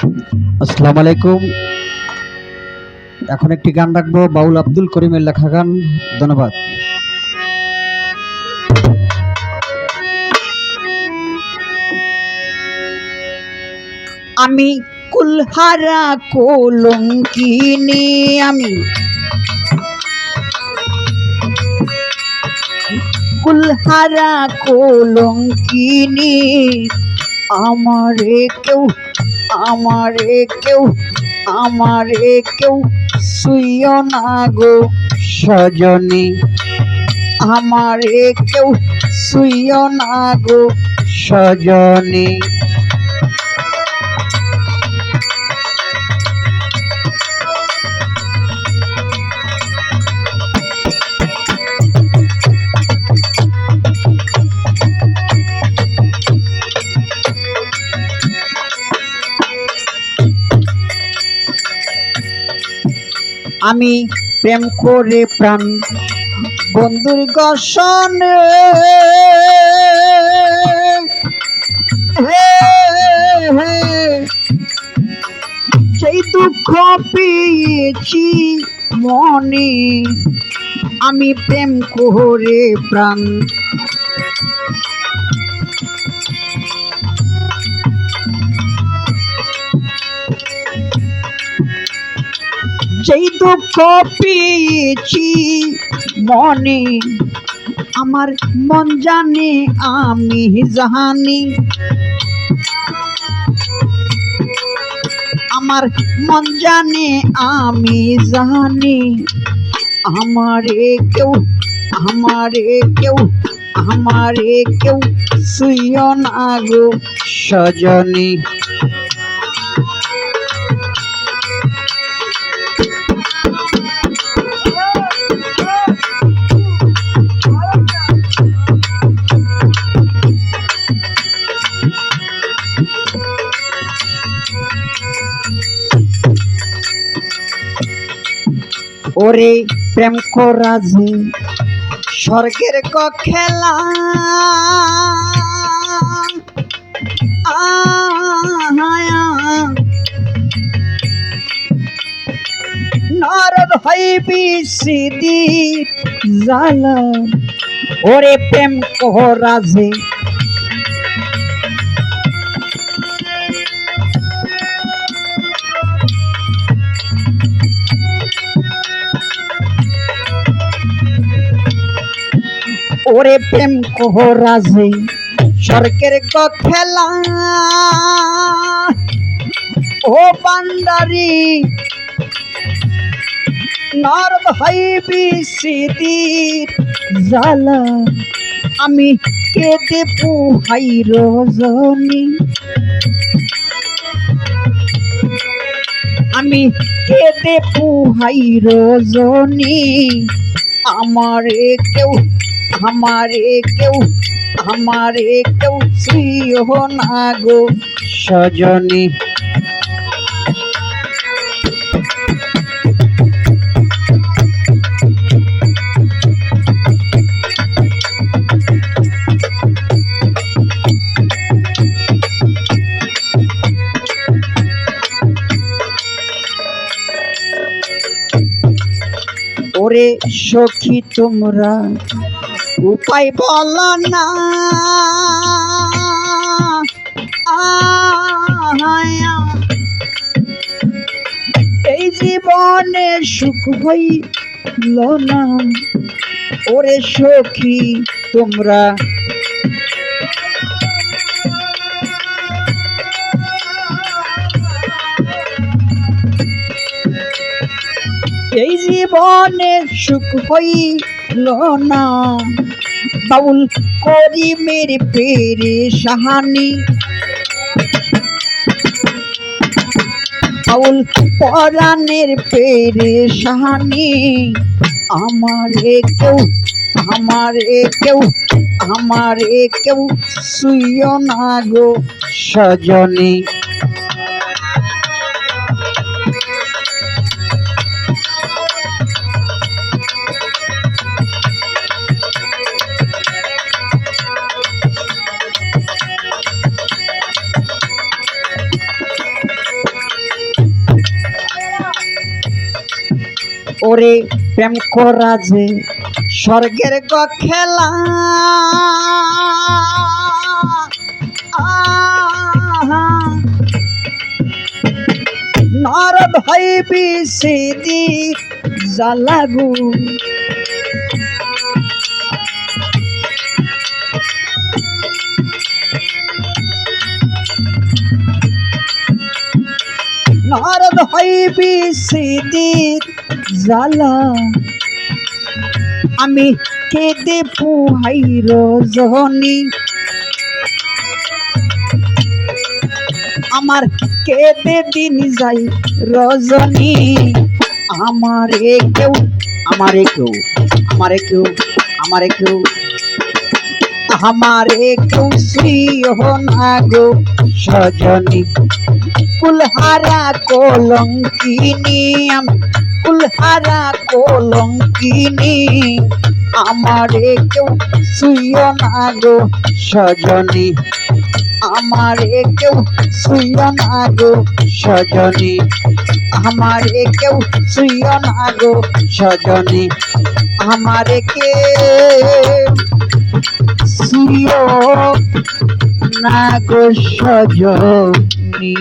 আসসালামু আলাইকুম। এখন একটি গান রাখবো, বাউল আব্দুল করিমের লেখা গান। ধন্যবাদ। আমি কুলহারা কলঙ্কিনী, আমি কুলহারা কলঙ্কিনী, আমারে কেউ আমারে কেউ আমারে কেউ শুইও না গো সজনী, আমারে কেউ শুইও না গো সজনী। আমি প্রেম করে প্রাণ বন্ধুর গসনে সেই দুঃখ পেয়েছি মনে, আমি প্রেম করে প্রাণ যেই দুঃখ পেয়েছি মনে, আমার মন জানে আমি জানি, আমার মন জানে আমি জানি, আমারে কেউ আমারে কেউ আমারে কেউ শুইও না গো সজনী। ওরে প্রেম করা যে স্বর্গের খেলা, নরদ হইবি সিদি জালা, ওরে প্রেম করা যে ওরে প্রেম করা যে স্বর্গের খেলা, ও বান্দারি নরদ হইবি সিদির জালা, আমি কেঁদে পুহাই রজনী, আমি কেঁদে পুহাই রজনী, আমারে কেউ আমারে কেউ আমারে কেউ শুইও না গো সজনী। ওরে সখী তোমরা উপায় বল না, এই জীবনে সুখ হইল না, ওরে সখী তোমরা এই জীবনে সুখ হইল না, বাউল করিমের পেরেশানি, বাউল পরাণের পেরেশানি, আমারে কেউ আমারে কেউ আমারে কেউ শুইও না গো সজনী। ওরে প্রেম করা যে স্বর্গের গো খেলা আহা, নারদ হইবি সিদি জ্বালাগু নারদ হইবি সিদি জ্বালা আমি কেঁদে পুহাই রজনী আমার কেঁদে দিন যাই রজনী আমারে কেউ আমারে কেউ আমারে কেউ আমারে কেউ আমারে কেউ শ্রীহ না গো সজনী কুলহারা কলঙ্কিনী কুলহারা কলঙ্কিনী আমারে কেউ ছুঁয় না গো সজনী আমারে কেউ ছুঁয় না গো সজনী আমারে কেউ ছুঁয় না গো সজনী আমারে কেউ ছুঁয় না গো সজনী।